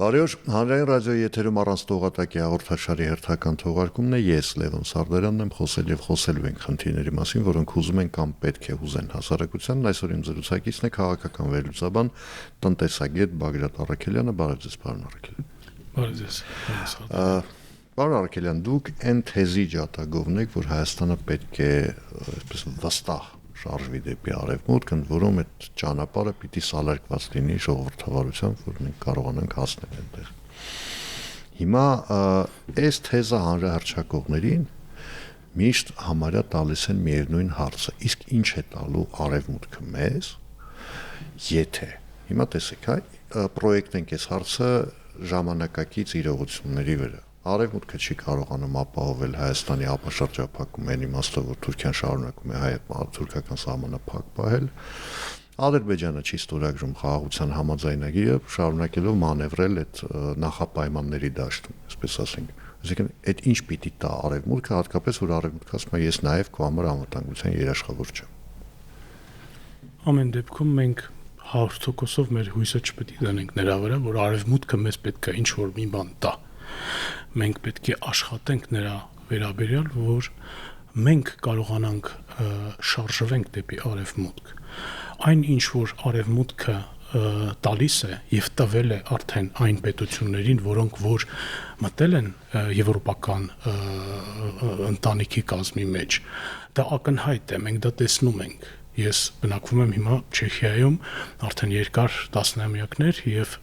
Բարի օր, հանրային ռադիոյի եթերում առանց տողատակի հաղորդաշարի հերթական թողարկումն է, ես Լևոն Սարդարյանն եմ, խոսել եւ խոսելու ենք խնդիրների մասին, որոնք ուզում են կամ պետք է հուզեն հասարակությանն։ Այսօր իմ զրուցակիցն է քաղաքական վերլուծաբան, տնտեսագետ Բագրատ Առաքելյանը։ Բարև ձեզ, պարոն Առաքելյան։ Բարև ձեզ։ Պարոն Առաքելյան, դուք այն թեզի ջատագովն եք, որ Հայաստանը պետք է այսպես վստահ շարժվի դեպի արևմուտք, ընդ որում այդ ճանապարհը պիտի սալարկված լինի ժողովրդավարությամբ, որ մենք կարողանանք հասնել այնտեղ։ Հիմա այս թեզը հանրահռչակողներին միշտ համարյա տալիս են միևնույն հարցը. իսկ ինչ է տալու արևմուտքը մեզ, եթե հիմա տեսեք, պրոյեկտենք այս հարցը ժամանակակից իրողությունների վրա։ Արևմուտքը չի կարողանում ապահովել Հայաստանի ապաշրջափակումը այն իմաստով, որ Թուրքիան շարունակում է հայ-թուրքական սահմանը փակ պահել։ Ադրբեջանը չի ստորագրում խաղաղության համաձայնագիրը, շարունակելով մանևրել այդ նախապայմանների դաշտում, այսպես ասենք։ Այսինքն, այդ ինչ պիտի տա արևմուտքը, հատկապես որ արևմուտքը ասում է, ես նաև քո համար անվտանգության երաշխավոր չեմ։ Ամեն դեպքում մենք 100%-ով մեր հույսը չպետք է դնենք նրա վրա, որ արևմուտքը մեզ պետք է ինչ-որ մի բան տա։ Մենք պետք է աշխատենք նրա վերաբերյալ, որ մենք կարողանանք շարժվենք դեպի արևմուտք։ Այն ինչ որ արևմուտքը տալիս է եւ տվել է արդեն այն պետություններին, որոնք որ մտել են եվրոպական ընտանիքի կազմի մեջ, դա ակնհայտ է, մենք դա տեսնում ենք։ Ես բնակվում եմ հիմա Չեխիայում արդեն երկար տասնամյակներ եւ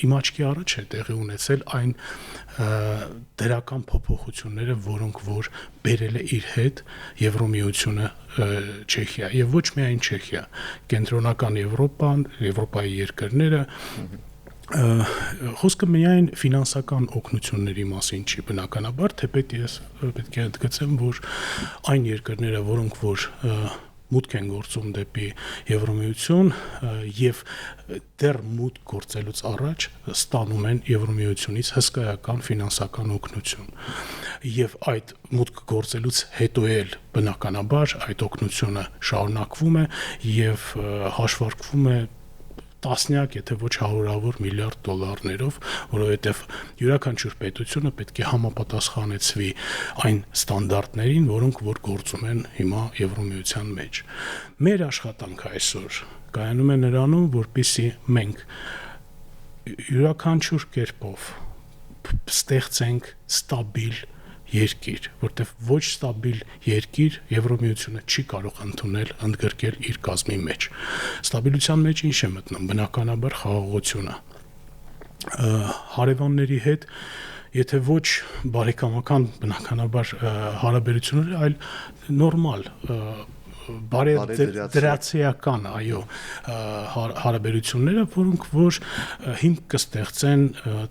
իմ աչքի առաջ է տեղի ունեցել այն դրական փոփոխությունները, որոնք որ բերել է իր հետ Եվրոմիությունը Չեխիա եւ ոչ միայն Չեխիա, կենտրոնական Եվրոպան, Եվրոպայի երկրները խոսքը միայն ֆինանսական օգնությունների մասին չի բնականաբար, թեպետ ես պետք է ընդգծեմ, որ այն երկրները, որոնք որ մուտք են գործում դեպի Եվրոմիություն եւ դեռ մուտք գործելուց առաջ ստանում են Եվրոմիությունից հսկայական ֆինանսական օգնություն եւ այդ մուտք գործելուց հետո էլ բնականաբար այդ օգնությունը շարունակվում է եւ հաշվարկվում է տասնյակ, եթե ոչ հարյուրավոր միլիարդ դոլարներով, որովհետև յուրաքանչյուր պետությունը պետք է համապատասխանեցվի այն ստանդարտներին, որոնք որ գործում են հիմա Եվրոմիության մեջ։ Մեր աշխատանքը այսօր կայանում է նրանում, որպեսզի մենք յուրաքանչյուր կերպով ստեղծենք ստաբիլ երկիր, որտեղ ոչ ստաբիլ երկիր Եվրոմիությունը չի կարող ընդունել, ընդգրկել իր կազմի մեջ։ Ստաբիլության մեջ ինչ է մտնում, բնականաբար խաղաղությունը։ Հարևանների հետ, եթե ոչ բարեկամական բնականաբար հարաբերություններ, այլ նորմալ բարեդրացիական, այո, հարաբերությունները, որոնք որ հիմք կստեղծեն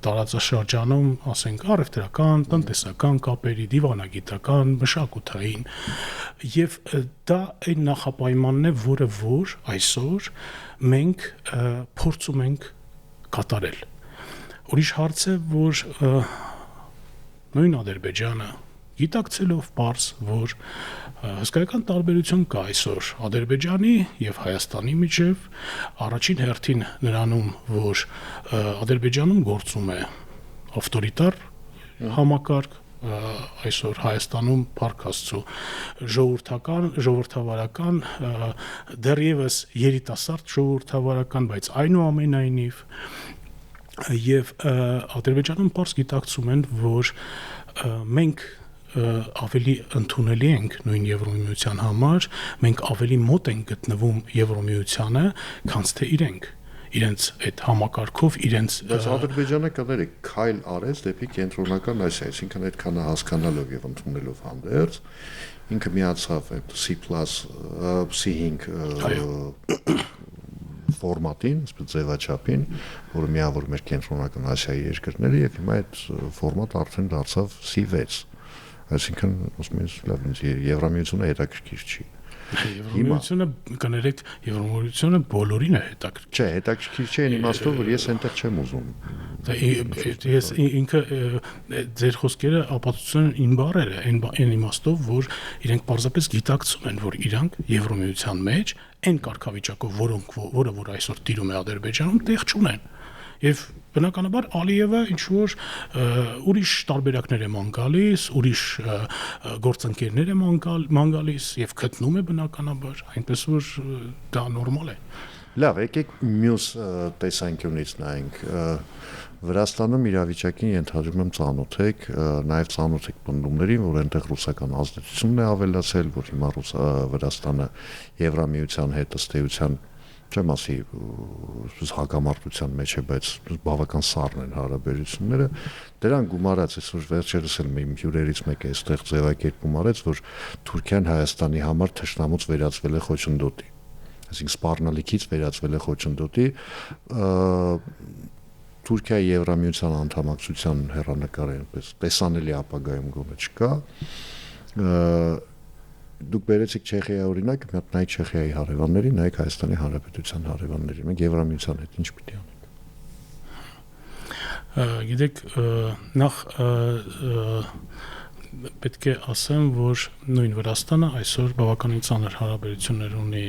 տարածաշրջանում, ասենք, առևտրական, տնտեսական կապերի, դիվանագիտական, մշակութային, եւ դա այն նախապայմանն է, որը որ այսօր մենք փորձում ենք կատարել։ Ուրիշ հարց է, որ նույն Ադրբեջանը գիտակցելով պարզ, որ հսկայական տարբերություն կա այսօր Ադրբեջանի եւ Հայաստանի միջև, առաջին հերթին նրանում, որ Ադրբեջանում գործում է ավտորիտար համակարգ, այսօր Հայաստանում Փառք Աստծո ժողովրդավարական, դեռևս երիտասարդ ժողովրդավարական, բայց այնուամենայնիվ եւ Ադրբեջանում պարզ գիտակցում են, որ մենք ավելի ընդունելի ենք նույն Եվրոմիության համար, մենք ավելի մոտ ենք գտնվում Եվրոմիությանը, քան թե իրենց այդ համակարգով, իրենց Բայց Ադրբեջանը կներ է քայլ արեց դեպի կենտրոնական Ասիա, այսինքն այդքան հասկանալով եւ ընդունելով հանդերձ, ինքը միացավ այդ C+C5 ֆորմատին, այսպես ձևաչափին, որը միավորում էր կենտրոնական Ասիայի երկրները եւ հիմա այդ ֆորմատը արդեն դարձավ C6։ Այսինքն, ասում եմ, լավ, Եվրոմիությունը հետաքրքիր չի։ Եվրոմիությունը կներեք, Եվրոմիությունը բոլորին է հետաքրքիր։ Չէ, հետաքրքիր չէ այն իմաստով, որ ես այնտեղ չեմ ուզում։ Ես ինքը ձեր խոսքերը ապացուցում են բառերը, այն իմաստով, որ իրենք պարզապես գիտակցում են, որ իրանք Եվրոմիության մեջ այն կարգավիճակով, որը որ այսօր տիրում է Ադրբեջանում, տեղ չունեն։ Եվ բնականաբար Ալիևը ինչ որ ուրիշ տարբերակներ է ման գալիս, ուրիշ գործընկերներ է ման գալիս եւ գտնում է բնականաբար, այնպես որ դա նորմալ է։ Լավ, եկեք մյուս տեսանկյունից նայենք։ Վրաստանում իրավիճակին ենթադրում եմ ծանոթ եք, նաև ծանոթ եք պնդումներին, որ այնտեղ ռուսական ազդեցությունն է ավելացել, որ հիմա Վրաստանը Եվրամիության հետ ըստ էության չեմ ասի հակամարտության մեջ է, բայց բավական սառն են հարաբերությունները, դրան գումարած այսօր վերջերս էլ իմ հյուրերից մեկը այստեղ ձևակերպում արեց, որ Թուրքիան Հայաստանի համար թշնամուց վերածվել է խոչընդոտի, այսինքն սպառնալիքից վերածվել է խոչընդոտի, Թուրքիայի Եվրամիության անդամակցության հեռանկարը այնպես տեսանելի ապագայում գոնե չկա, դուք բերեցիք Չեխիայի օրինակ, մի հատ նայեք Չեխիայի հարևաններին, նայեք Հայաստանի Հանրապետության հարևաններին, մենք Եվրամիության հետ ինչ պիտի անենք։ Գիտեք, նախ պետք է ասեմ, որ նույն Վրաստանը այսօր բավականին ծանր հարաբերություններ ունի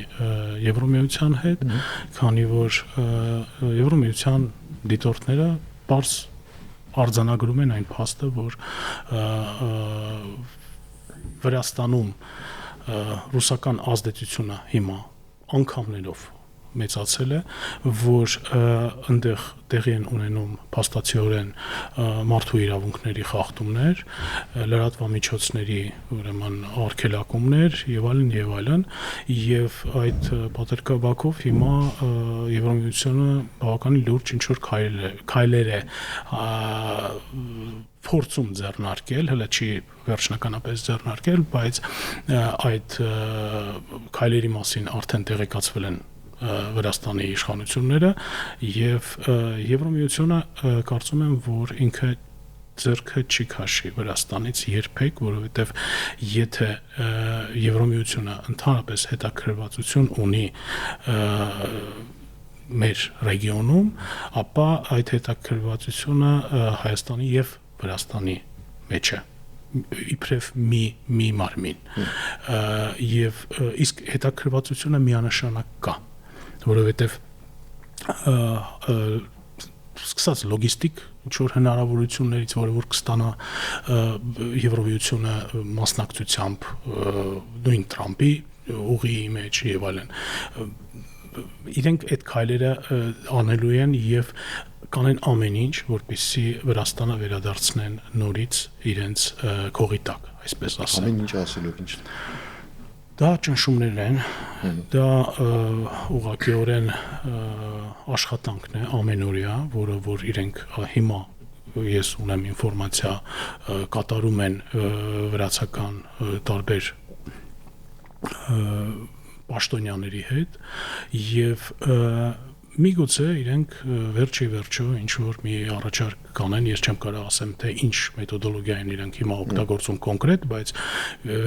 Եվրամիության հետ, քանի որ Եվրամիության դիտորդները բարձ արձանագրում են այն փաստը, որ Վրաստանում ռուսական ազդեցությունը հիմա անգամներով մեծացել է, որ այնտեղ տեղի են ունենում փաստացիորեն մարդու իրավունքների խախտումներ, լրատվամիջոցների ուրեմն արգելակումներ եւ այլն, եւ այդ պատերկաբակով հիմա Եվրամիությունը բավականին լուրջ ինչ որ քայլեր է փորձում ձեռնարկել, հələ չի վերջնականապես ձեռնարկել, բայց այդ քայլերի մասին արդեն տեղեկացվել են Վրաստանի իշխանությունները եւ Եվրամիությունը կարծում եմ, որ ինքը ձեռքը չի քաշի Վրաստանից երբեք, որովհետեւ եթե Եվրամիությունը ընդհանրապես հետաքրքրվածություն ունի մեր ռեգիոնում, ապա այդ հետաքրքրվածությունը Հայաստանի եւ Վրաստանի մեջ է իբրև մի մարմին եւ իսկ հետաքրքրվածությունը միանշանակ կա, որովհետեւ սկսած լոգիստիկ ինչ որ հնարավորություններից, որը որ կստանա Եվրոմիությունը մասնակցությամբ նույն Թրամփի ուղիի մեջ եւ այլն, իրենք այդ քայլերը անելու են եւ կանեն ամեն ինչ, որպեսզի Վրաստանը վերադարձնեն նորից իրենց քողի տակ, այսպես ասեմ։ Ամեն ինչ ասելով ինչ։ Դա ճնշումներ են, դա ուղղակիորեն աշխատանքն է ամենօրյա, որը որ իրենք հիմա ես ունեմ ինֆորմացիա կատարում են վրացական տարբեր պաշտոնյաների հետ եւ միգուցե իրենք վերջո ինչ որ մի առաջարկ կանեն, ես չեմ կարող ասեմ թե ինչ մեթոդոլոգիա են իրենք հիմա օգտագործում կոնկրետ, բայց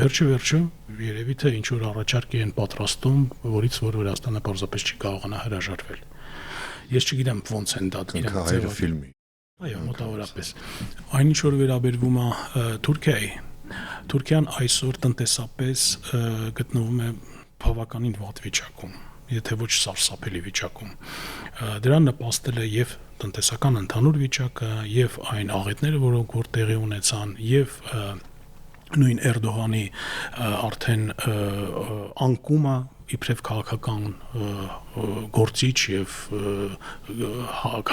վերջո երևի թե ինչ որ առաջարկ են պատրաստում, որից որ Վրաստանը պարզապես չի կարողանա հրաժարվել։ Ես չգիտեմ ոնց են դա իրենք հայերը ֆիլմի։ Այո, մոտավորապես։ Այնինչ որ վերաբերվում է Թուրքիայի, Թուրքիան այսօր տնտեսապես գտնվում է բավականին վատ վիճակում, եթե ոչ սարսափելի վիճակում։ Դրան նպաստել է եւ տնտեսական ընդհանուր վիճակը, եւ այն աղետները, որոնք որ տեղի ունեցան, եւ նույն Էրդողանի արդեն անկումը իբրև քաղաքական գործիչ եւ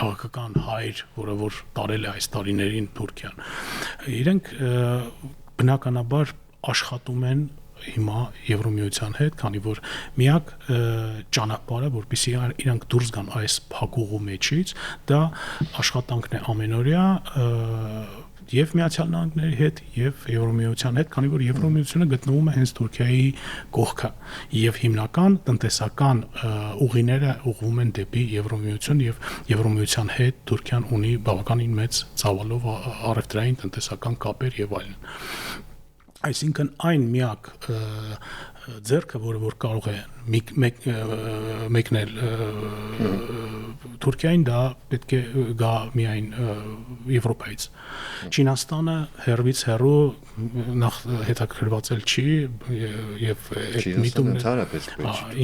քաղաքական հայր, որը որ տարել է այս տարիներին Թուրքիան։ Իրենք բնականաբար աշխատում են հիմա Եվրոմիության հետ, քանի որ միակ ճանապարհը, որպեսզի իրանք դուրս գան այս փակուղու մեջից, դա աշխատանքն է ամենօրյա եւ Միացյալ Նահանգների հետ եւ Եվրոմիության հետ, քանի որ Եվրոմիությունը գտնվում է հենց Թուրքիայի կողքը եւ հիմնական տնտեսական ուղիները ուղղվում են դեպի Եվրոմիություն եւ Եվրոմիության հետ Թուրքիան ունի բավականին մեծ ծավալով առևտրային տնտեսական կապեր եւ այլն։ Այսինքն այն միակ ձեռքը, որը որ կարող է մեկնել Թուրքիային, դա պետք է գա միայն Եվրոպայից։ Չինաստանը հերվից հեռու նախ հետաքրքրված չի եւ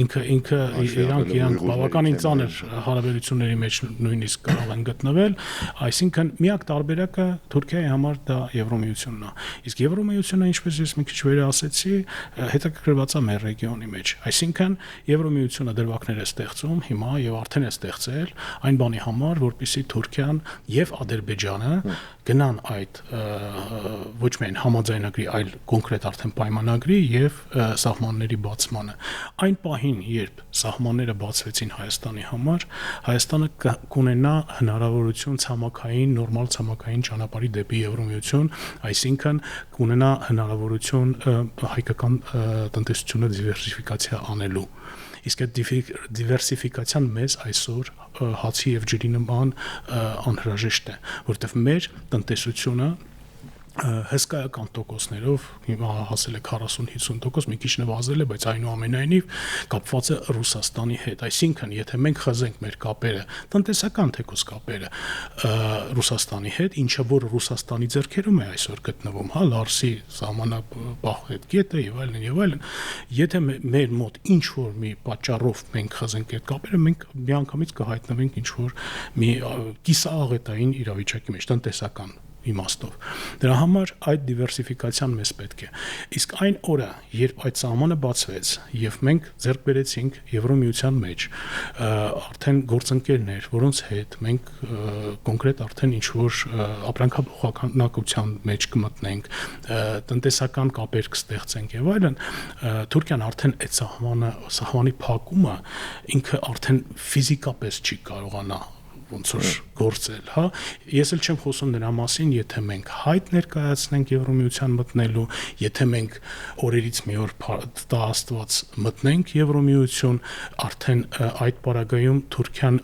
ինքը իրանք բավականին ծանր հարաբերությունների մեջ նույնիսկ կարող են գտնվել, այսինքն միակ տարբերակը Թուրքիայի համար դա Եվրոմիությունն է։ Իսկ Եվրոմիությունը, ինչպես ես մի քիչ վեր ասեցի, հետաքրքրված է մեր ռեգիոնի մեջ։ Այսինքն Եվրոմիությունը դրվագներ է ստեղծում հիմա եւ արդեն է ստեղծել այն բանի համար, որպեսզի Թուրքիան եւ Ադրբեջանը գնան այդ ոչ միայն համաձայնագրի, այլ կոնկրետ արդեն պայմանագրի եւ սահմանների բացմանը։ Այն պահին, երբ սահմանները բացվեցին Հայաստանի համար, Հայաստանը կունենա հնարավորություն նորմալ ցամաքային ճանապարհի դեպի Եվրոմիություն, այսինքն կունենա հնարավորություն հայկական տնտեսությունը դիվերսիֆիկացիա անելու։ Իսկ այդ դիվերսիֆիկացիան մեզ այսօր հացի եւ ջրի նման անհրաժեշտ է, որովհետեւ մեր տնտեսությունը հսկայական տոկոսներով հիմա հասել է 40-50%, մի քիչ նվազել է, բայց այնուամենայնիվ կապված է Ռուսաստանի հետ։ Այսինքն, եթե մենք խզենք մեր կապերը, տնտեսական թեկուզ կապերը Ռուսաստանի հետ, ինչը որ Ռուսաստանի ձեռքերում է այսօր գտնվում, հա, Լարսի սահմանապահ հետ կետը եւ այլն, եթե մեր մոտ ինչ որ մի պատճառով մենք խզենք այդ կապերը, մենք միանգամից կհայտնվենք ինչ որ մի կիսաաղետային իրավիճակի մեջ, տնտեսական իմաստով։ Դրա համար այդ դիվերսիֆիկացիան մեզ պետք է։ Իսկ այն օրը, երբ այդ սահմանը բացվեց եւ մենք ձեռք բերեցինք Եվրոմիության մեջ արդեն գործընկերներ, որոնց հետ մենք կոնկրետ արդեն ինչ որ ապրանքափոխանակության մեջ կմտնենք, տնտեսական կապեր կստեղծենք եւ այլն, Թուրքիան արդեն այդ սահմանի փակումը ինքը արդեն ֆիզիկապես չի կարողանա ոնց որ գործել, հա, ես էլ չեմ խոսում նրա մասին, եթե մենք հայտ ներկայացնենք Եվրոմիության մտնելու, եթե մենք օրերից մի օր տա Աստված մտնենք Եվրոմիություն, արդեն այդ պարագայում Թուրքիան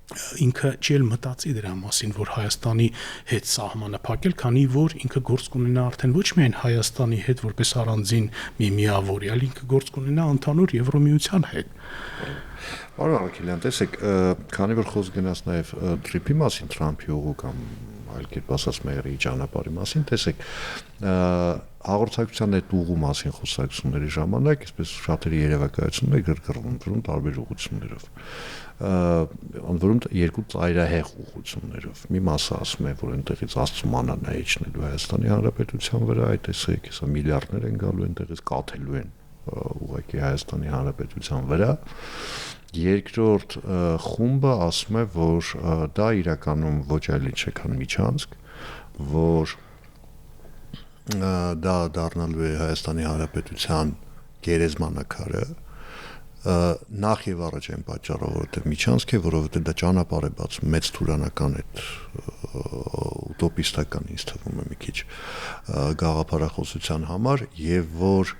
ինքը չի մտածի դրա մասին, որ Հայաստանի հետ սահմանը փակել, քանի որ ինքը գործ կունենա արդեն ոչ միայն Հայաստանի հետ որպես առանձին մի միավորի, այլ ինքը գործ կունենա ընդհանուր Եվրոմիության հետ։ Պարոն Ալեքսանդրյան, տեսեք, քանի որ խոսք գնաց նաև տրիպի մասին, Թրամփի ուղու կամ այլ կերպ ասած Մեղրիի ճանապարհի մասին, տեսեք, հաղորդակցության այդ ուղու մասին խոսակցությունների ժամանակ, այսպես շատերի երևակայություններ գրգռվում տարբեր ուղղություններով։ Ընդ որում երկու ծայրահեղ ուղղություններով։ Մի մասը ասում է, որ այնտեղից աստծումանա նայեցնելու Հայաստանի Հանրապետության վրա, այդ տեսեք, հեսա միլիարդներ են գալու այնտեղից կաթելու են ուղղակի Հայաստանի Հանրապետության վրա։ Երկրորդ խումբը ասում է, որ դա իրականում ոչ այլ ինչ է, քան միջանցք, որ դա դառնալու է Հայաստանի Հանրապետության գերեզմանակարը, նախ եւ առաջ այն պատճառով, որովհետեւ միջանցք է, որովհետեւ դա ճանապարհ է բացում մեծ թուրանական այդ ուտոպիստական ինձ թվում է մի քիչ գաղափարախոսության համար եւ որ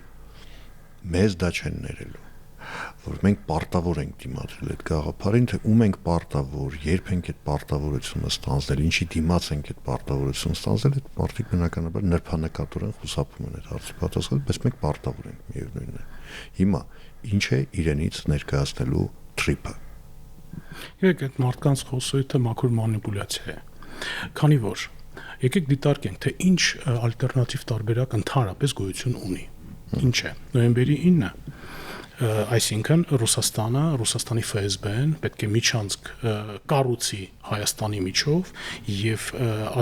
մեզ դա չեն ներելու, որ մենք պարտավոր ենք դիմադրել այդ գաղափարին, թե ում ենք պարտավոր, երբ ենք այդ պարտավորությունը ստանձնել, ինչի դիմաց ենք այդ պարտավորությունը ստանձնել, այդ մարդիկ բնականաբար նրբանկատորեն խուսափում են այդ հարցի պատասխանը, բայց մենք պարտավոր ենք միևնույնն է։ Հիմա ինչ է իրենից ներկայացնելու տրիպը։ Եկեք այդ մարդկանց խոսույթը մաքուր մանիպուլյացիա է։ Քանի որ եկեք դիտարկենք, թե ինչ ալտերնատիվ տարբերակ ընդհանրապես գոյություն ունի։ Ինչ է։ Նոյեմբերի 9-ը այսինքն Ռուսաստանի ՖՍԲ-ն պետք է միջանցք կառուցի Հայաստանի միջով եւ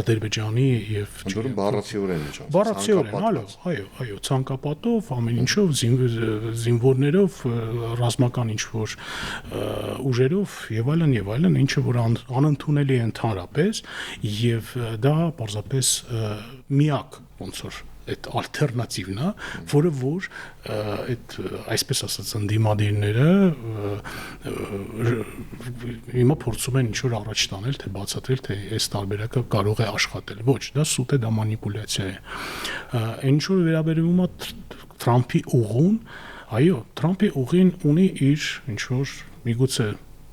Ադրբեջանի եւ բառացիորեն, այո, ցանկապատով, ամեն ինչով, զինվորներով, ռազմական ինչ-որ ուժերով եւ այլն, ինչը որ անընդունելի է ընդհանրապես եւ դա պարզապես միակ ոնց որ այդ ալտերնատիվն է, որը որ այդ այսպես ասած ընդդիմադիրները հիմա փորձում են ինչ-որ առաջ տանել, թե բացատրել, թե այս տարբերակը կարող է աշխատել։ Ոչ, դա սուտ է, դա մանիպուլյացիա է։ Այն ինչ-որ վերաբերվում է Թրամփի ուղուն, այո, Թրամփի ուղին ունի իր ինչ-որ միգուցե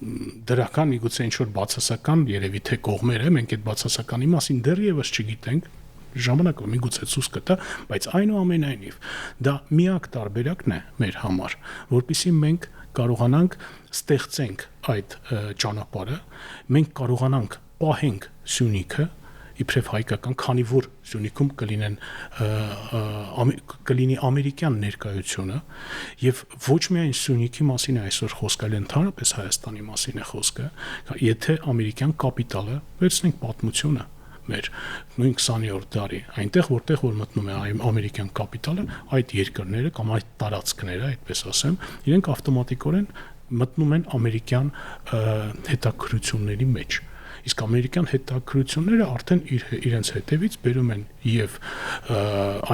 դրական, միգուցե ինչ-որ բացասական երևի թե կողմեր է, մենք այդ բացասականի մասին դեռևս չգիտենք, ժամանակը միգուցե ցույց կտա, բայց այնուամենայնիվ դա միակ տարբերակն է մեր համար, որpիսի մենք կարողանանք ստեղծենք այդ ճանապարհը, մենք կարողանանք պահենք Սյունիքը իբրև հայկական, քանի որ Սյունիքում կլինի ամերիկյան ներկայությունը եւ ոչ միայն Սյունիքի մասին է այսօր խոսքը, այլ ընդհանրապես Հայաստանի մասին է խոսքը, եթե ամերիկյան կապիտալը վերցնենք պատմությունը մեր նույն 20-րդ դարի այնտեղ որտեղ որ մտնում է ամերիկյան կապիտալը, այդ երկրները կամ այդ տարածքները, այդպես ասեմ, իրենք ավտոմատիկորեն մտնում են ամերիկյան հետաքրությունների մեջ։ Իսկ ամերիկյան հետաքրությունները արդեն իրենց հետևից բերում են եւ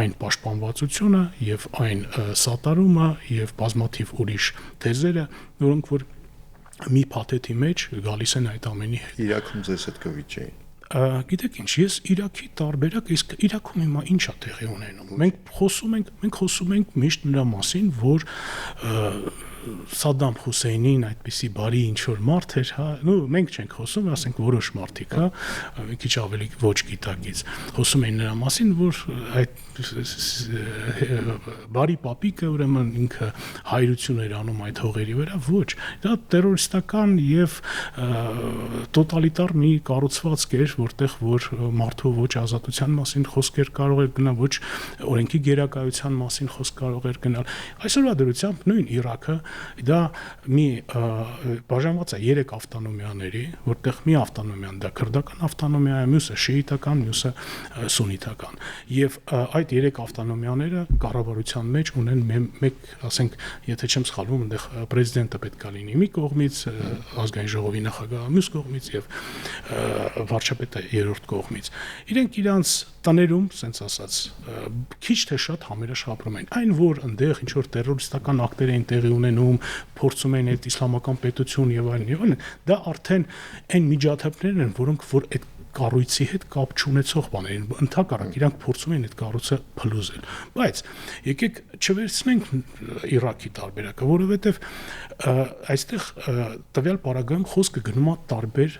այն պաշտպանվածությունը, եւ այն սատարումը, եւ բազմաթիվ ուրիշ թեզերը, որոնք որ մի փաթեթի մեջ գալիս են այդ ամենի հետ։ Իրաքում ձեզ հետ կվիճեին։ Գիտեք ինչ, ես Իրաքի տարբերակ, իսկ Իրաքում հիմա ի՞նչ է տեղի ունենում։ Մենք խոսում ենք միշտ նրա մասին, որ Սադամ Հուսեյնին այդպիսի բարի ինչ որ մարդ էր, հա, մենք չենք խոսում, ասենք որոշ մարդիկ, հա, մի քիչ ավելի ոչ գիտակից, խոսում են նրա մասին, որ այդ բարի պապիկը ուրեմն ինքը հայրություն էր անում այդ հողերի վրա, ոչ, դա տերորիստական եւ տոտալիտար մի կառուցվածք էր, որտեղ որ մարդու ոչ ազատության մասին խոսքեր կարող էր գնալ, ոչ օրենքի գերակայության մասին խոսք կարող էր գնալ։ Այսօրվա դրությամբ նույն Իրաքը դա մի բաժանված է 3 ավտոնոմիաների, որտեղ մի ավտոնոմիան դա քրդական ավտոնոմիա է, մյուսը շիիտական, մյուսը սուննիտական։ Եվ այդ 3 ավտոնոմիաները կառավարության մեջ ունեն մեկ, ասենք, եթե չեմ սխալվում, այնտեղ պրեզիդենտը պետք է լինի մի կողմից, ազգային ժողովի նախագահը մյուս կողմից եւ վարչապետը երրորդ կողմից։ Իրենք իրանց տներում, ասենց ասած, քիչ թե շատ համերաշխ ապրում են։ Այն որ այնտեղ ինչ որ տերորիստական ակտեր են տեղի ունենում, փորձում են այդ իսլամական պետություն եւ այլն, դա արդեն այն միջադեպներն են, որոնք որ այդ կառույցի հետ կապ չունեցող բաներ, ընդհակառակ իրանք փորձում են այդ կառույցը փլուզել։ Բայց եկեք չվերցնենք Իրաքի տարբերակը, որովհետեւ այստեղ տվյալ պարագայում խոսքը գնում է տարբեր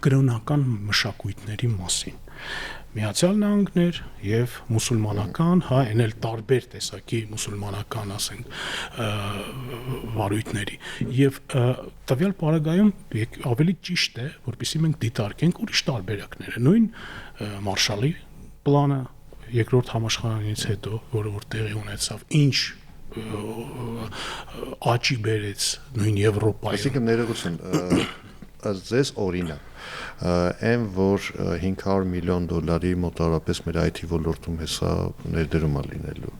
կրոնական մշակույթների մասին։ Միացյալ Նահանգներ եւ մուսուլմանական, հա, այն էլ տարբեր տեսակի մուսուլմանական, ասենք, վարույթների։ Եվ տվյալ պարագայում ավելի ճիշտ է, որպեսզի մենք դիտարկենք ուրիշ տարբերակները։ Նույն Մարշալի պլանը երկրորդ համաշխարհայինից հետո, որը որ տեղի ունեցավ, ինչ աճի բերեց նույն Եվրոպայում։ Այսինքն ներողություն, ձեզ օրինակ այն որ $500 միլիոն մոտավորապես մեր IT ոլորտում հեսա ներդրում է լինելու,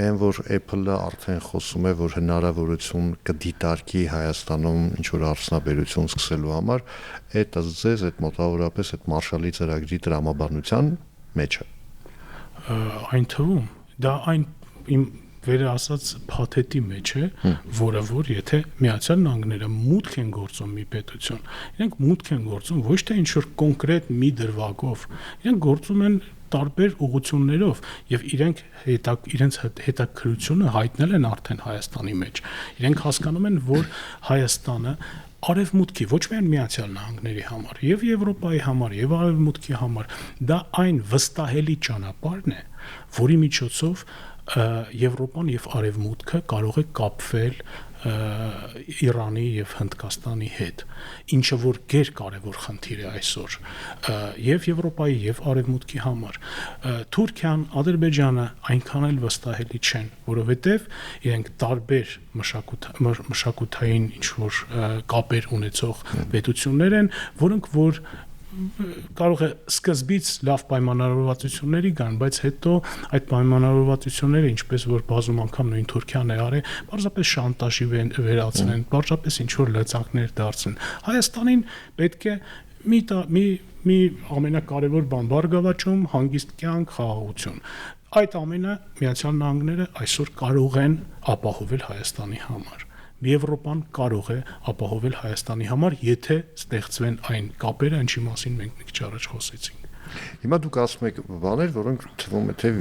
այն որ Apple-ը արդեն խոսում է, որ հնարավորություն կդիտարկի Հայաստանում ինչ որ արդյունաբերություն սկսելու համար, այդ ձեզ այդ մոտավորապես այդ Մարշալի ծրագրի տրամաբանության մեջ է։ Այն թվում, դա այն իմ վերասած փաթեթի մեջ է, որը որ եթե Միացյալ Նահանգները մուտք են գործում մի պետություն, իրենք մուտք են գործում ոչ թե ինչ-որ կոնկրետ մի դրվագով, իրենք գործում են տարբեր ուղղություններով եւ իրենց հետաքրությունը հայտնել են արդեն Հայաստանի մեջ։ Իրենք հասկանում են, որ Հայաստանը արևմուտքի ոչ միայն Միացյալ Նահանգների համար, եւ Եվրոպայի համար, եւ արևմուտքի համար դա այն վստահելի ճանապարհն է, որի միջոցով Եվրոպան եւ Արևմուտքը կարող է կապվել Իրանի եւ Հնդկաստանի հետ, ինչը որ գերկարևոր խնդիր է այսօր եւ Եվրոպայի եւ Արևմուտքի համար։ Թուրքիան, Ադրբեջանը այնքան էլ վստահելի չեն, որովհետեւ իրենք տարբեր մշակութային ինչ որ կապեր ունեցող պետություններ են, որոնք որ կարող է սկզբից լավ պայմանավորվածությունների գան, բայց հետո այդ պայմանավորվածությունները, ինչպես որ բազում անգամ նույն Թուրքիան է արել, պարզապես շանտաժի վերածեն, պարզապես ինչ որ լծակներ դարձնեն։ Հայաստանին պետք է մի ամենակարևոր բան բարգավաճում, հանգիստ կյանք, խաղաղություն։ Այդ ամենը Միացյալ Նահանգները այսօր կարող են ապահովել Հայաստանի համար։ Եվրոպան կարող է ապահովել Հայաստանի համար, եթե ստեղծվեն այն կապերը, ինչի մասին մենք մի քիչ առաջ խոսեցինք։ Հիմա դուք ասում եք բաներ, որոնք թվում է թե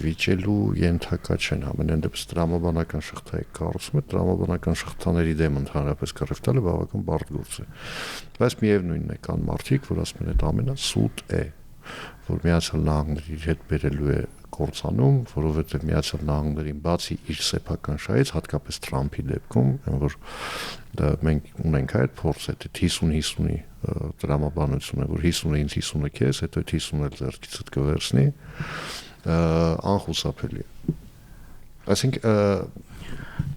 վիճելու ենթակա չեն, ամենայն դեպս տրամաբանական շղթա է կառուցում, տրամաբանական շղթաների դեմ ընդհանրապես կռիվ տալը բավական բարդ գործ է։ Բայց միևնույնն է, կան մարդիկ, որ ասում են այդ ամենը սուտ է։ որ Միացյալ Նահանգները իր հետ բերելու է կործանում, որովհետև Միացյալ Նահանգներին բացի իր սեփական շահից, հատկապես Թրամփի դեպքում, որ դա մենք ունենք այդ փորձը, թե 50-50-ի տրամաբանությունը, որ 50-ը ինձ 50-ը քեզ, հետո 50-ը ձեռքիցդ կվերցնի, անխուսափելի է։ Այսինքն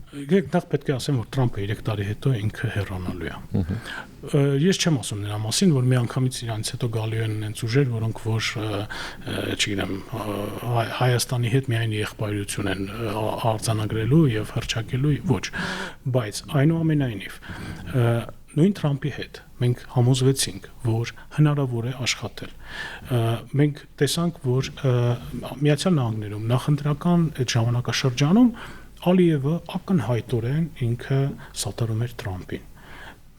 Նախ պետք է ասեմ, որ Թրամփը 3 տարի հետո ինքը հեռանալու է։ Ես չեմ ասում նրա մասին, որ մի անգամից իրանից հետո գալու են այնց ուժեր, որոնք որ, չգիտեմ, Հայաստանի հետ միայն եղբայրություն են արձանագրելու եւ հռչակելու, ոչ, բայց այնուամենայնիվ նույն Թրամփի հետ մենք համոզվեցինք, որ հնարավոր է աշխատել։ Մենք տեսանք, որ Միացյալ Նահանգներում նախընտրական այդ ժամանակաշրջանում Ալիևը ակնհայտորեն ինքը սատարում էր Թրամփին։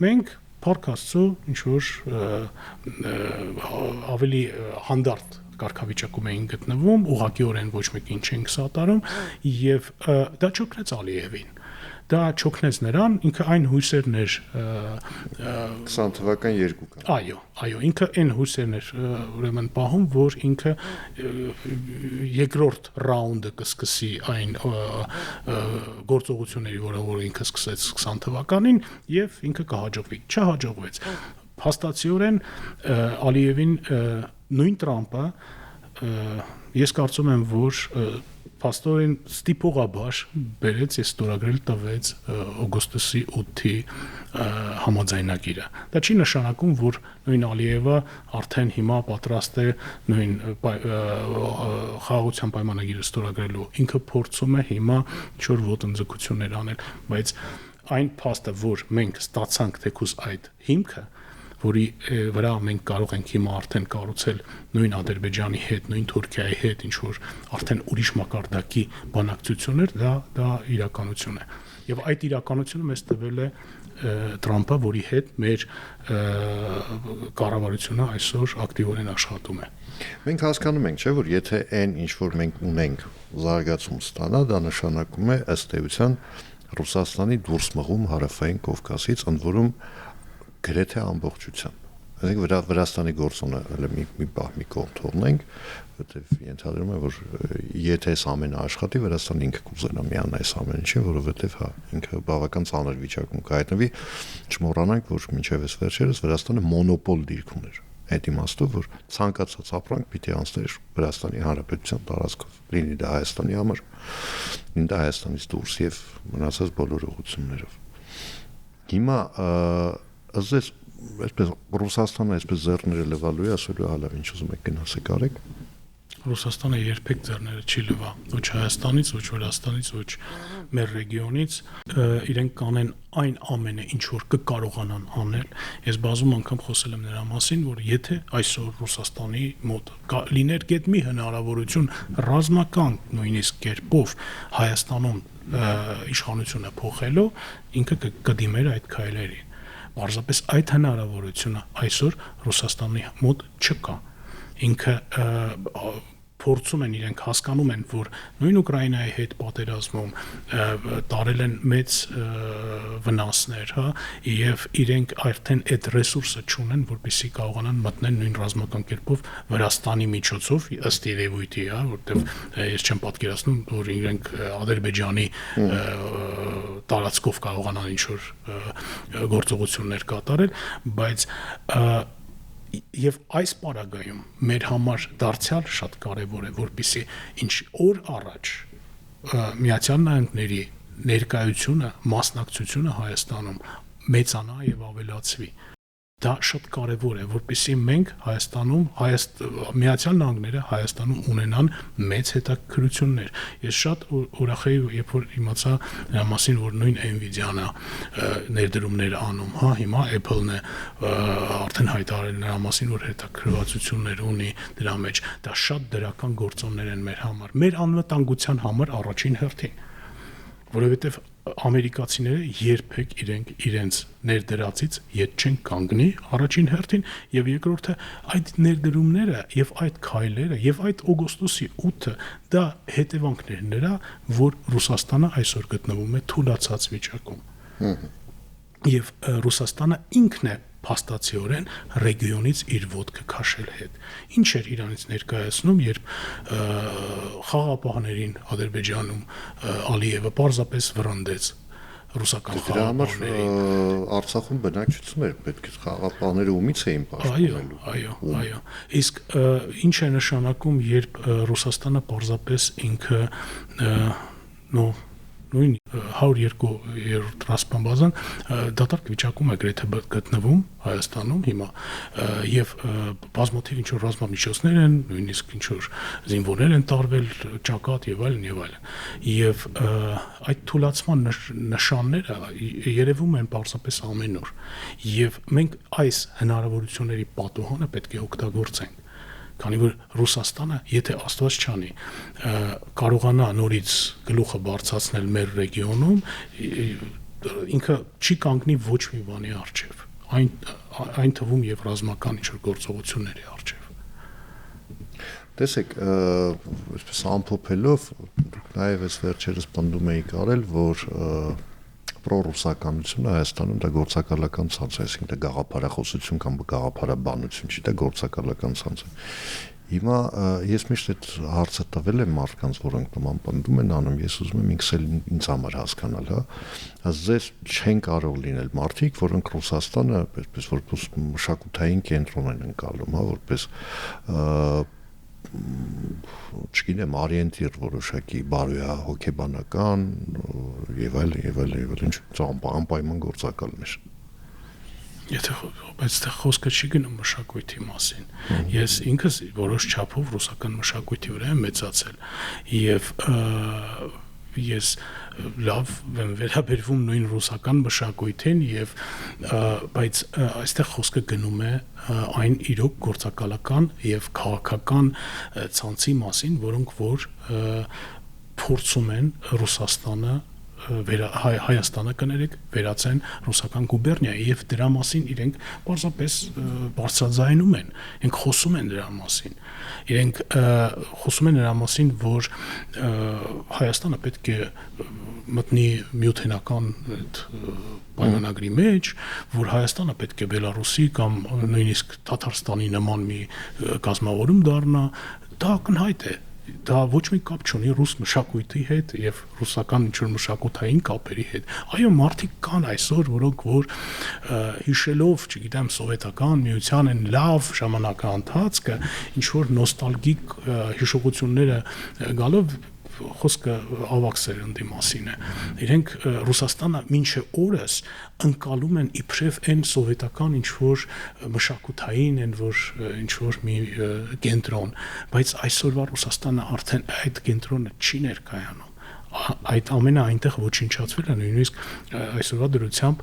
Մենք փառք Աստծո ինչ որ ավելի հանդարտ կարգավիճակում էին գտնվում, ուղղակիորեն ոչ մեկին չենք սատարում եւ դա չօգնեց Ալիևին։ Դա չօգնեց նրան, ինքը այն հույսերն էր 20 թվական 2 կան։ Այո, ինքը այն հույսերն էր ուրեմն պահում, որ ինքը երկրորդ ռաունդը կսկսի այն գործողությունների, որ ինքը սկսեց 20 թվականին եւ ինքը կհաջողվի։ Չհաջողվեց։ Փաստացիորեն Ալիևին նույն Թրամփը ես կարծում եմ, որ փաստորեն ստիպողաբար բերեց եւ ստորագրել տվեց օգոստոսի 8-ի համաձայնագիրը։ Դա չի նշանակում, որ նույն Ալիևը արդեն հիմա պատրաստ է նույն խաղաղության պայմանագիրը ստորագրելու։ Ինքը փորձում է հիմա ինչ-որ ոտնձգություններ անել, բայց այն փաստը, որ մենք ստացանք թեկուզ այդ հիմքը, որի վրա մենք կարող ենք հիմա արդեն կառուցել նույն Ադրբեջանի հետ, նույն Թուրքիայի հետ, ինչ որ արդեն ուրիշ մակարդակի բանակցություններ, դա իրականություն է։ Եվ այդ իրականությունը մեզ տվել է Թրամփը, որի հետ մեր կառավարությունը այսօր ակտիվորեն աշխատում է։ Մենք հասկանում ենք, չէ՞, որ եթե այն ինչ որ մենք ունենք զարգացում ստանա, դա նշանակում է ըստ էության Ռուսաստանի դուրս մղում հարավային Կովկասից, ընդ որում գրեթե ամբողջությամբ։ Այսինքն Վրաստանի գործոնը մի կողմ թողնենք, որովհետև ենթադրում է, որ եթե այս ամենը աշխատի, Վրաստանը ինքը կուզենա միանալ այս ամեն ինչին, որովհետև ինքը բավական ծանր վիճակում կհայտնվի, չմոռանանք, որ մինչև այս վերջերս Վրաստանը մոնոպոլ դիրք ուներ։ Այդ իմաստով, որ ցանկացած ապրանք պիտի անցներ Վրաստանի Հանրապետության տարածքով, լինի դա Հայաստանի համար, լինի դա Հայաստանից դուրս եւ մնացած բոլոր ուղղություններով։ Հիմա ասես այսպես Ռուսաստանը այսպես ձեռները լվալու է, ասելու է հալավ ինչ ուզում եք գնացեք արեք։ Ռուսաստանը երբեք ձեռները չի լվա, ոչ Հայաստանից, ոչ Վրաստանից, ոչ մեր ռեգիոնից, իրենք կանեն այն ամենը, ինչ որ կկարողանան անել։ Ես բազում անգամ խոսել եմ նրա մասին, որ եթե այսօր Ռուսաստանի մոտ լիներ գետնի հնարավորություն ռազմական նույնիսկ կերպով Հայաստանում իշխանությունը փոխելու, ինքը կդիմեր այդ քայլերին։ Պարզապես այդ հնարավորությունը այսօր Ռուսաստանի մոտ չկա։ Ինքը փորձում են իրենք հասկանում են, որ նույն Ուկրաինայի հետ պատերազմում տարել են մեծ վնասներ, հա, եւ իրենք արդեն այդ ռեսուրսը չունեն, որպեսզի կարողանան մտնել նույն ռազմական կերպով Վրաստանի միջոցով, ըստ երևույթի, հա, որտեվ ես չեմ պատկերացնում, որ իրենք Ադրբեջանի տարածքով կարողանան ինչ-որ գործողություններ կատարել, բայց եւ այս պարագայում մեր համար դարձյալ շատ կարեւոր է, որպեսզի ինչ օր առաջ Միացյալ Նահանգների ներկայությունը, մասնակցությունը Հայաստանում մեծանա եւ ավելացվի։ Դա շատ կարեւոր է, որպեսզի մենք Հայաստանում, Միացյալ Նահանգները Հայաստանում ունենան մեծ հետաքրքրություններ։ Ես շատ ուրախ եի, երբ որ իմացա նրա մասին, որ նույն Nvidia-ն է ներդրումներ անում, հա, հիմա Apple-ն է արդեն հայտարարել նրա մասին, որ հետաքրքրվածություններ ունի դրա մեջ։ Դա շատ դրական գործոններ են մեր համար, մեր անվտանգության համար առաջին հերթին, որովհետև ամերիկացիները երբեք իրենց ներդրածից ետ չեն կանգնի առաջին հերթին եւ երկրորդը այդ ներդրումները եւ այդ քայլերը եւ այդ օգոստոսի 8-ը դա հետևանքներն նրա, որ Ռուսաստանը այսօր գտնվում է թուլացած վիճակում։ եւ Ռուսաստանը ինքն է փաստացիորեն ռեգիոնից իր ոտքը քաշել հետ։ Ինչ էր Իրանից ներկայացնում, երբ խաղաղապահներին Ադրբեջանում Ալիևը պարզապես վրընդեց ռուսական խաղաղապահներին։ Արցախում բնակչություն էր, պետք է խաղաղապահները ումից էին պաշտպանելու։ Այո։ Իսկ ինչ է նշանակում, երբ Ռուսաստանը պարզապես ինքը նույն 102-րդ ռազմաբազան դատարկ վիճակում է գրեթե գտնվում Հայաստանում հիմա եւ բազմաթիվ ինչ-որ ռազմամիջոցներ են, նույնիսկ ինչ-որ զինվորներ են տարվել, ճակատ եւ այլն եւ այլն։ Եվ այդ թուլացման նշանները երևում են պարզապես ամեն օր։ Եվ մենք այս հնարավորությունների պատուհանը պետք է օգտագործենք։ Քանի որ Ռուսաստանը, եթե Աստված չանի, կարողանա նորից գլուխը բարձրացնել մեր ռեգիոնում, ինքը չի կանգնի ոչ մի բանի առջև, այն թվում եւ ռազմական ինչ-որ գործողությունների առջև։ Տեսեք, այսպես ամփոփելով, դուք նաեւ այս վերջերս պնդում եք արել, որ պրոռուսականությունը Հայաստանում դա գործակալական ցանց է, այսինքն դա գաղափարախոսություն կամ գաղափարաբանություն չի, դա գործակալական ցանց է։ Հիմա ես միշտ այդ հարցը տվել եմ մարդկանց, որոնք նման պնդում են անում, ես ուզում եմ ինքս էլ ինձ համար հասկանալ, հա։ Ձեզ չեն կարող լինել մարդիկ, որոնք Ռուսաստանը այսպես որպես մշակութային կենտրոն են ընկալում, հա, որպես չգիտեմ, օրիենտիր որոշակի բարոյա հոգեբանական եւ այլն, ինչ անպայման գործակալներ։ Բայց դա խոսքը չի գնում մշակույթի մասին։ Ես ինքս որոշ չափով ռուսական մշակույթի վրա եմ մեծացել եւ ես լավ եմ վերաբերվում նույն ռուսական մշակույթին եւ բայց այստեղ խոսքը գնում է այն իրոք գործակալական եւ քաղաքական ցանցի մասին, որոնք որ փորձում են Ռուսաստանը Հայաստանը կներեք վերածեն ռուսական գուբերնիայի եւ դրա մասին իրենք պարզապես բարձրաձայնում են, իրենք խոսում են դրա մասին, իրենք խոսում են դրա մասին, որ Հայաստանը պետք է մտնի միութենական պայմանագրի մեջ, որ Հայաստանը պետք է Բելարուսի կամ նույնիսկ Թաթարստանի նման մի կազմավորում դառնա, դա ակնհայտ է։ Դա ոչ մի կապ չունի ռուս մշակույթի հետ եւ ռուսական ինչ-որ մշակութային կապերի հետ։ Այո, մարդիկ կան այսօր, որոնք որ հիշելով, չգիտեմ, սովետական միության են լավ ժամանակահատվածը, ինչ-որ նոստալգիկ հիշողությունները գալով խոսքը ավակ սերնդի մասին է։ Իրենք Ռուսաստանը մինչև օրս ընկալում են իբրև այն սովետական ինչ-որ մշակութային, ինչ-որ մի կենտրոն, բայց այսօրվա Ռուսաստանը արդեն այդ կենտրոնը չի ներկայանում։ Այդ ամենը այնտեղ ոչնչացվել է, նույնիսկ այսօրվա դրությամբ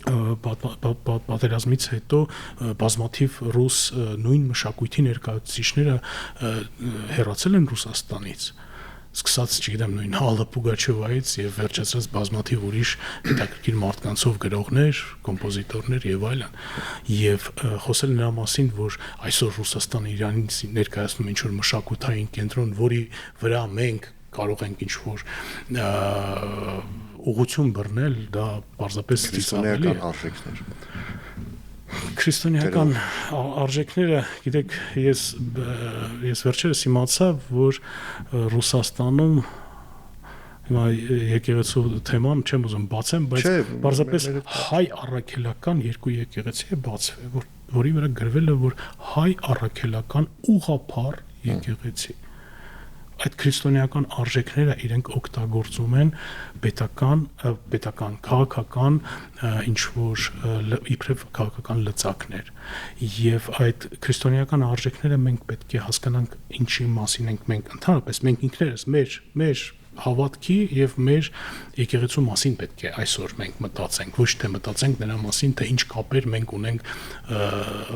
պատերազմից հետո բազմաթիվ ռուս նույն մշակույթի ներկայացուցիչները հեռացել են Ռուսաստանից, սկսած, չգիտեմ, նույն Ալլա Պուգաչովայից եւ վերջացրած բազմաթիվ ուրիշ հետաքրքիր մարդկանցով գրողներ, կոմպոզիտորներ եւ այլն, եւ խոսել նրա մասին, որ այսօր Ռուսաստանը Իրանից ներկայացնում ինչ-որ մշակութային կենտրոն, որի վրա մենք կարող ենք ինչ-որ ուղղություն բռնել, դա պարզապես քրիստոնեական արժեքներ։ Քրիստոնեական արժեքները, գիտեք, ես վերջերս իմացա, որ Ռուսաստանում հիմա եկեղեցու թեման չեմ ուզում բացեմ, բայց պարզապես հայ առաքելական երկու եկեղեցի է բացվել, որի վրա գրվել է, որ հայ առաքելական ուղղափառ եկեղեցի։ Այդ քրիստոնեական արժեքները իրենք օգտագործում են պետական, քաղաքական ինչ-որ իբրև քաղաքական լծակներ։ Եվ այդ քրիստոնեական արժեքները մենք պետք է հասկանանք ինչի մասին ենք մենք ընդհանրապես մենք ինքներս մեր հավատքի եւ մեր եկեղեցու մասին պետք է այսօր մենք մտածենք, ոչ թե մտածենք նրա մասին, թե ինչ կապեր մենք ունենք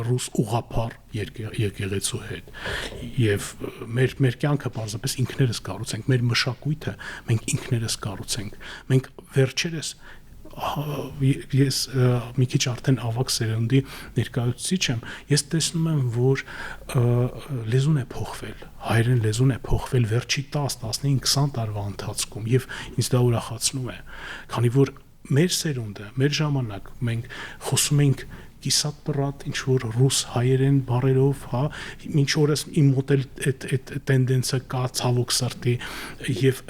ռուս ուղղափառ եկեղեցու հետ։ Եվ մեր կյանքը պարզապես ինքներս կառուցենք, մեր մշակույթը մենք ինքներս կառուցենք։ Մենք վերջերս ես մի քիչ արդեն ավակ սերնդի ներկայացուցիչ եմ, ես տեսնում եմ, որ լեզուն է փոխվել, հայերեն լեզուն է փոխվել վերջի 10, 15, 20 տարվա ընթացքում եւ ինձ դա ուրախացնում է, քանի որ մեր սերունդը, մեր ժամանակ մենք խոսում ենք կիսատ պրատ ինչ որ ռուս հայերեն բառերով, հա, ինչ օրս իմ մոտ էլ այդ տենդենսը կա ցավոք սրտի եւ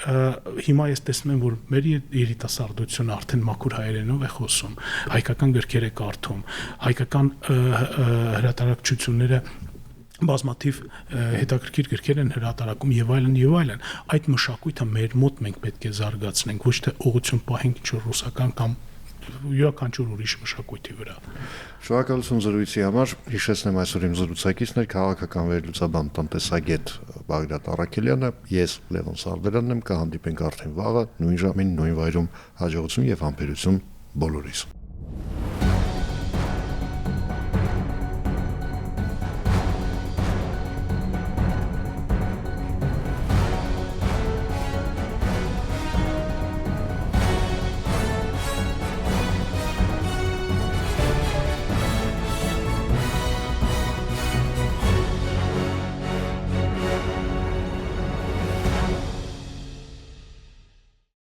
հիմա ես տեսնում եմ որ մեր երիտասարդությունը արդեն մաքուր հայերենով է խոսում, հայկական գրքեր է կարդում, հայկական հրատարակչությունները բազմաթիվ հետաքրքիր գրքեր են հրատարակում եւ այլն, այդ մշակույթը մեր մոտ մենք պետք է զարգացնենք, ոչ թե ուղղություն պահենք ինչ որ ռուսական կամ յուրաքանչյուր ուրիշ մշակույթի վրա։ Շնորհակալություն զրույցի համար։ Հիշեցնեմ այսօր իմ զրուցակիցն էր քաղաքական վերլուծաբան տնտեսագետ Բագրատ Առաքելյանը, ես Լևոն Սարդարանն եմ, կհանդիպենք արդեն վաղը նույն ժամին, նույն վայրում, հաջողություն եւ համբերություն բոլորիս։